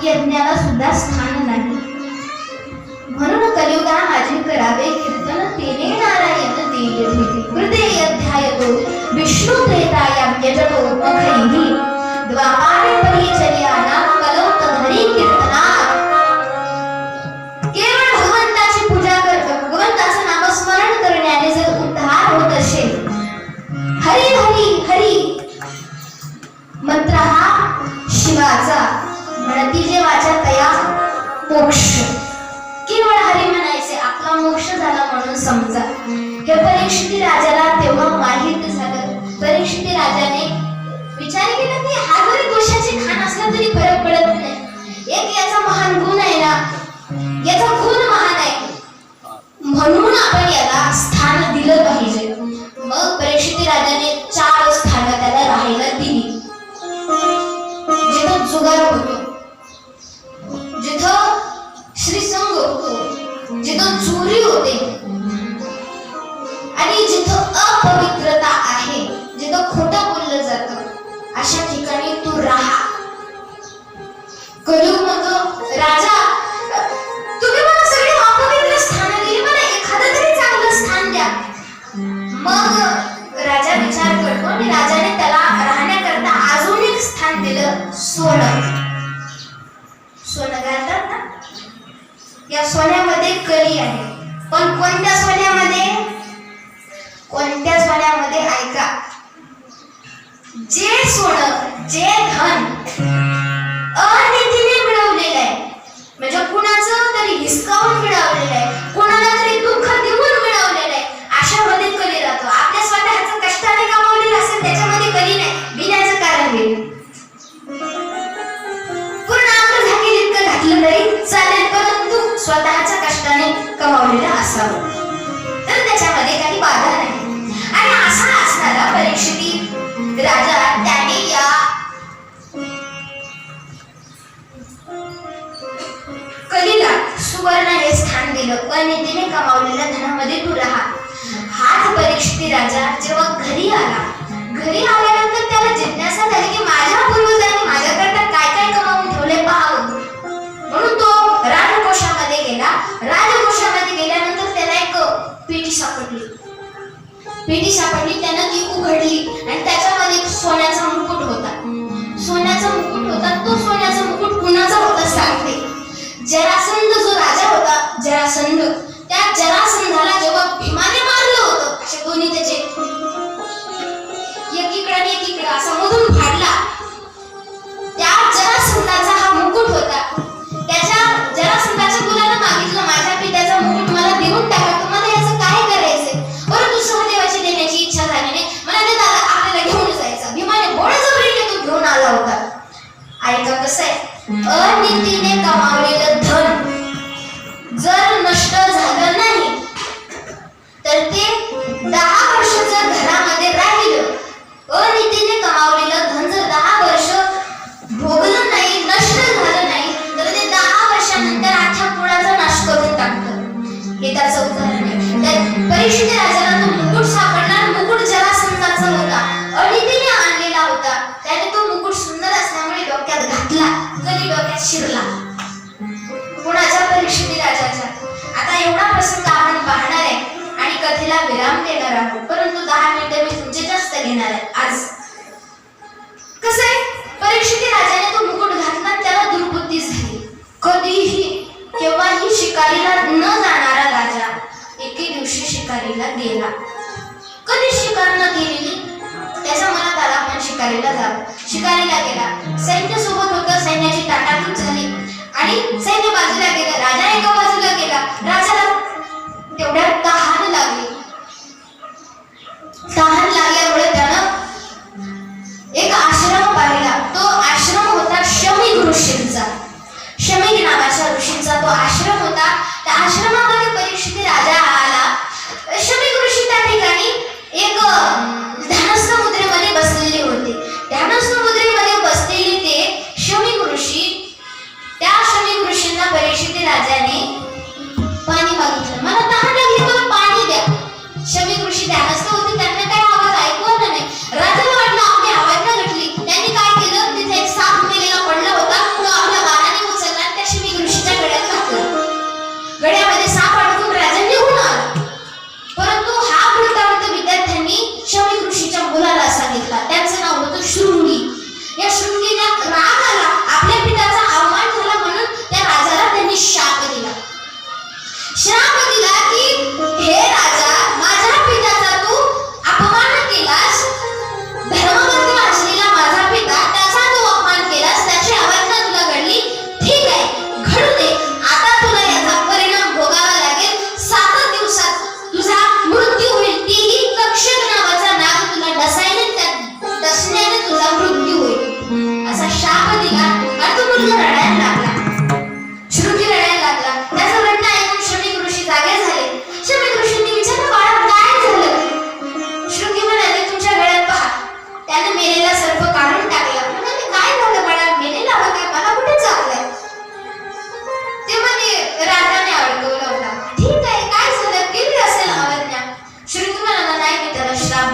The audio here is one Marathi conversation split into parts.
यज्ञाला सुद्धा स्थान नाही. म्हणून कलियुगा माझे करावे कीर्तन तेने नारायण तेजधीती हृदय अध्यायतो विष्णु त्रेतायाम यजतो मखैहि द्वापारे परिचर्याना कलौत हरी कीर्तनात. केवळ भगवंताची पूजा भगवंताचं नामस्मरण करण्याने जर उद्धार होत असेल, हरी हरी हरी मंत्र हा शिवाचा म्हणती जे वाचा तया मोक्ष. केवळ हरी म्हणायचे आपला मोक्ष झाला म्हणून समजा. हे परीक्षिती राजाला तेव्हा माहित झालं. परीक्षिती राजाने विचार केला की हा जरी दोषाची खाण असला तरी फरक पडत नाही. एक याचा महान गुण आहे ना, याचा गुण महान आहे म्हणून आपण याला स्थान दिलं पाहिजे. मग परीक्षिती राजाने 4 स्थानं त्याला राहायला दिली. जिथं जुगार होतो, जिथं श्रीसंग होतो, जिथं चोरी होते आणि जिथं अपवित्रता आहे, जिथं खोटं बोललं जातं, अशा ठिकाणी तू राहा. कलियुग म्हणतो राजा तुम्ही मला सगळे अपवित्र स्थान दिली, मला एखादं तरी चांगलं स्थान द्या. मग राजा विचार करतो आणि राजाने त्याला राहण्याकरता अजून एक स्थान दिलं. सोनं. सोनं घालतात ना, या सोन्यामध्ये कली आहे. पण कोणत्या सोन्यामध्ये? कोणत्या सोन्यामध्ये? ऐका, जे सोनं, जे धन अनितीने मिळवलेलं आहे, म्हणजे कुणाचं तरी हिसकावून मिळवलेलं आहे, कुणाला तरी दुःख देऊन मिळवलेलं आहे, अशामध्ये कली राहतो. आपल्या स्वतःचं कष्टाने कमावलेलं असेल त्याच्यामध्ये कली नाही, बिनाचं कारण घेईल. पूर्ण आपलं झाकील इतकं घातलं तरी चालेल, परंतु स्वतःच्या कष्टाने कमावलेलं असावं, तर त्याच्यामध्ये काही बाधा नाही. आणि असा असणारा परीक्षिती राजा त्याने या कलीला सुवर्ण हे स्थान दिलं. अनितीने कमावलेल्या धनामध्ये तू राहा. हाच परीक्षिती राजा जेव्हा घरी आला, घरी आल्यानंतर त्याला जिज्ञासा झाली की माझ्या पूर्वजांनी माझ्याकरता काय काय कमावून ठेवले पाहावं. म्हणून तो राजकोषामध्ये गेला. राजकोषामध्ये गेल्यानंतर त्याला एक पेटी सापडली. पेटी सापडली, त्यानं ती उघडली आणि त्याच्यामध्ये सोन्याचा मुकुट होता. सोन्याचा मुकुट होता. तो सोन्याचा मुकुट कुणाचा होता सांगते. जरासंध जो राजा होता, जरासंध, त्या जरासंधाला जेव्हा भीमाने मारलं होतं, असे दोन्ही त्याचे एकीकडे आणि एकीकडे असा मधून फाडला, त्या जरासंधाचा हा मुकुट होता. त्याच्या जरासंधाच्या मुलानं मागितलं माझ्या पित्याचा मुकुट मला देऊन टाका, तुम्हाला याचं काय करायचंय. परंतु सहदेवाची देण्याची इच्छा झाली नाही. म्हणाले दादा आपल्याला घेऊन जायचा. भीमाने बळजबरीने तो घेऊन आला होता. ऐका कसं आहे, अनितीने कमावलेलं धन जर नष्ट झालं नाही तर ते 10 वर्ष जर घरामध्ये राहिलं, अनितीने कमावलेलं धन जर 10 वर्ष भोगलं नाही, नष्ट झालं नाही, तर ते 10 वर्षानंतर अख्ख्या कुळाचा नाश करून टाकतं. हे त्याचं उदाहरण आहे. परीक्षिती राजाला तो मुकुट सापडला. मुकुट जरासंधाचा होता, अनितीने आणलेला होता. त्याने तो मुकुट सुंदर असल्यामुळे डोक्यात घातला, कधी डोक्यात शिरला. कुणाच्या? परीक्षिती राजाच्या. आता एवढा प्रसंग आपण पाहणार आहे आणि कथेला विराम देणार आहोत, परंतु 10 मिनिटे मी तुमचे जास्त घेणार आहे आज. कसं आहे, परीक्षिती राजाने तो मुकुट घातला, त्याला दुर्बुद्धी झाली. कधीही केव्हाही शिकारीला न जाणारा राजा एके दिवशी शिकारीला गेला. कधी शिकार न केलेली त्याच्या मनात आला आपण शिकारीला जावं. शिकारीला गेला. सैन्य सोबत होतं. सैन्याची ताटातूट झाली आणि सैन्य बाजूला गेलं. राजा एका बाजूला गेला. राजाला तेवढ्यात तहान लागली. तहान लागल्यामुळे त्यानं एक आश्रम पाहिला. तो आश्रम होता शमीक ऋषींचा. शमीक नावाच्या ऋषींचा तो आश्रम होता. त्या आश्रमामध्ये परीक्षिती राजा आला. शमीक ऋषी त्या ठिकाणी एक ध्यानस्थ मुद्रेमध्ये बसलेले होते. ध्यानस्थ मुद्रेमध्ये बसलेले ते शमीक ऋषी, त्या शमीक ऋषींना परीक्षिती राजाने पाणी मागितलं. मला तहान लागली, मला पाणी द्या. शमीक ऋषी ध्यानस्थ होते, त्यांना काही आवाज ऐकू आला नाही. राजाला वाटलं आपली आवाज न घटली. त्यांनी काय केलं, तिथे एक साप मेलेला पडला होता. तो आपल्या बाणाने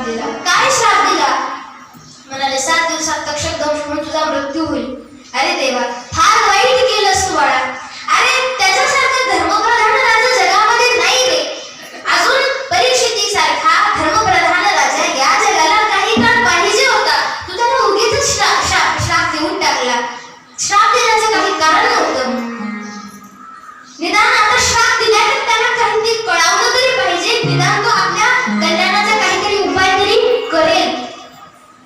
श्राप दिला. काय श्राप दिला? म्हणाले 7 दिवसात तक्षक दंश म्हणून तुझा मृत्यू होईल. अरे देवा, फार वाईट केलंस तू बाळा. अरे त्याच्यासारखा धर्मप्रधान राजा जगामध्ये नाही रे. अजून परीक्षितीसारखा धर्मप्रधान राजा या जगाला काही काळ पाहिजे होता. तू त्याला उगीच श्राप देऊन टाकला. श्राप देण्याचं काही कारण नव्हतं. निदान आता श्राप दिल्यानंतर त्याला काहीतरी कळावलं तरी पाहिजे. निदान तो आपल्या कल्याणाचा काहीतरी उपाय तरी करेल.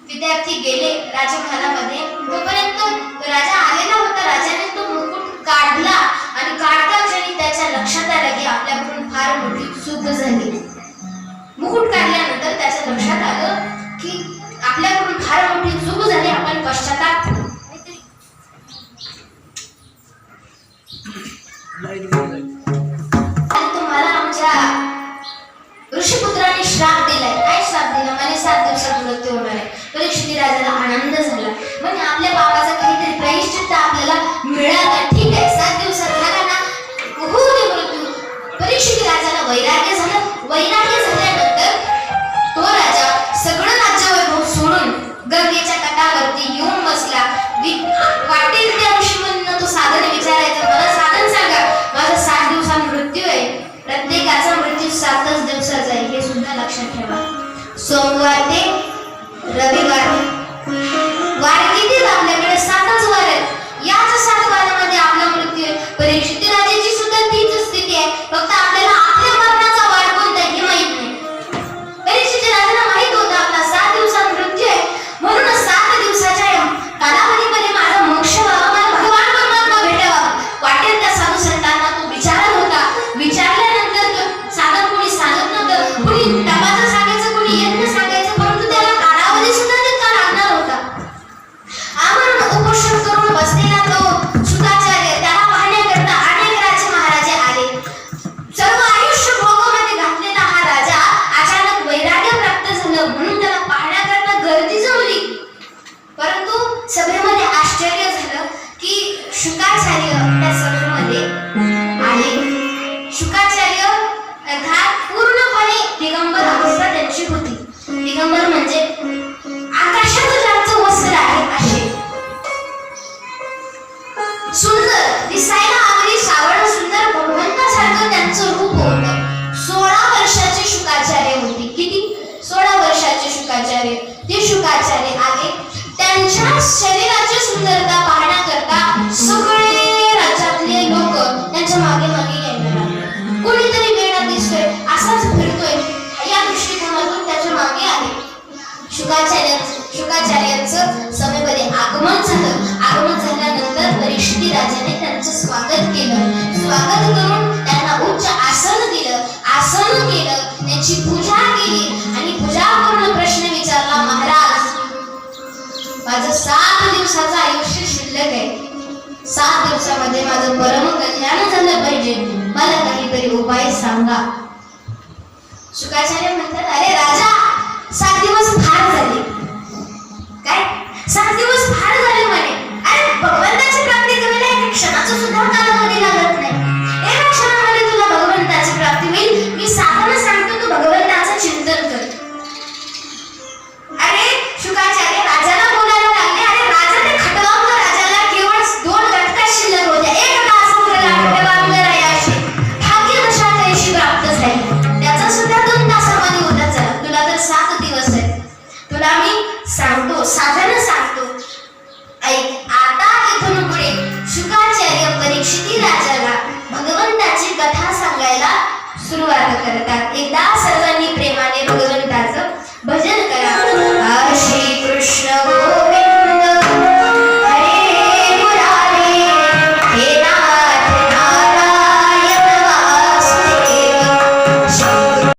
विद्यार्थी गेले राजमहालामध्ये. तोपर्यंत राजा आलेला होता. राजाने तो मुकुट काढला आणि काढता क्षणी त्याच्या लक्षात आलं की आपल्याकडून फार मोठी चूक झाली. मुकुट काढल्यानंतर त्याच्या लक्षात आलं की आपल्याकडून फार मोठी चूक झाली. आपण पश्चाताप आणि तुम्हाला आमच्या ऋषीपुत्राने श्राप दिलाय. काय श्राप दिला? म्हणे 7 दिवसात मृत्यू होणार आहे. परीक्षिती राजाला आनंद झाला. म्हणजे आपल्या बाबाचा काहीतरी प्रायश्चित्त आपल्याला मिळालं. ठीक आहे, 7 दिवसात झाला ना, होऊ दे मृत्यू. परीक्षिती राजाला वैराग्य झालं. वैराग्य झाल्यानंतर तो राजा सगळं राज्यवैभव सोडून गंगेच्या तटावरती येऊन बसला. वाटेल त्या ऋषीमुनींना तो साधन विचारायचा, मला साधन सांगा. माझा 7 दिवसात मृत्यू आहे. प्रत्येकाचा मृत्यू 7च दिवसाचा आहे, हे सुद्धा लक्षात ठेवा. सोमवार ते रविवार वार किती? आपल्याकडे 7च वार आहेत. याच 7 वारामध्ये आपला मृत्यू आहे. परीक्षित राजाची सुद्धा तीच स्थिती आहे. फक्त आपल्याला आपल्या मरणाचा वार कोणता आहे हे माहित नाही. परीक्षित राजाला माहित होतं आपला 7 दिवसात मृत्यू आहे. म्हणून 7 दिवसाच्या कालावधीमध्ये माझा मोक्ष व्हावा, मला भगवान परमात्मा भेटावा. वाटेल त्या साधू संतांना तो विचारत होता. विचारल्यानंतर साधन कोणी सांगत नव्हतं. कोणी टपाचं सांगायचं, कोणी यज्ञ सांगायचं, परंतु त्याला कालावधी सुद्धा तितका लागणार होता. आमरण उपोषण करून बसलेला तो शुकाचार्य, त्याला पाहण्याकरता अनेक राजे महाराजे आले. सर्व आयुष्य भोगामध्ये घातलेला हा राजा अचानक वैराग्य प्राप्त झालं म्हणून त्याला पाहण्याकरता गर्दी जमली. परंतु सभेमध्ये आश्चर्य झालं की शुकाचार्य त्या सभेमध्ये आले. शुकाचार्य अर्थात पूर्णपणे दिगंबर अवस्था त्यांची होती. दिगंबर म्हणजे आकाशाचं ज्यांचं वस्त्र आहे असे सुंदर दिसायला अगदी सावळ सुंदर भगवंतासारखं त्यांचं रूप होतं. 16 वर्षाचे शुकाचार्य होते. किती? 16 वर्षाचे शुकाचार्य. ते शुकाचार्य आले. त्यांच्या शरीराची सुंदरता पाहण्याकरता सगळे राज्यातले लोक त्यांच्या मागे मागे यायला लागले. कोणीतरी वेळा दिसतोय, असाच फिरतोय, या दृष्टिकोनातून त्याच्या मागे आले. शुकाचार्यांचं सभेमध्ये आगमन झालं. आगमन झाल्यानंतर परीक्षिती राजाने त्यांचं स्वागत केलं. स्वागत करून त्यांना उच्च आसन दिलं. आसन केलं, त्यांची पूजा केली आणि पूजा करून प्रश्न विचारला, महाराज माझं 7 दिवसाचं आयुष्य शिल्लक आहे. 7 दिवसामध्ये माझं परम कल्याण झालं पाहिजे. मला काहीतरी उपाय सांगा. शुकाचार्य म्हणतात, अरे राजा 7 दिवस फार झाले. काय 7 दिवस फार झाले म्हणे. अरे भगवंताची प्राप्ती करायला एका क्षणाचा सुद्धा कालावधी लागत नाही. एका क्षणामध्ये तुला भगवंताची प्राप्ती होईल. मी साधन सांगतो, तू भगवंताचं चिंतन कर. अरे शुकाचार्य राजाला बोलायला लागले. अरे राजा ते खटवांग राजाला केवळ 2 घटका शिल्लक होत्या. एक तासाला खटवांग रायाशी भाग्यदशा त्याशी प्राप्त झाली. त्याचा सुद्धा 2 तासामध्ये होता. चला, तुला तर 7 दिवस आहेत. तुला मी सांगतो, साधन सांगतो, ऐक. आता इथून पुढे शुकाचार्य परीक्षिती राजाला भगवंताची कथा सांगायला सुरुवात करतात.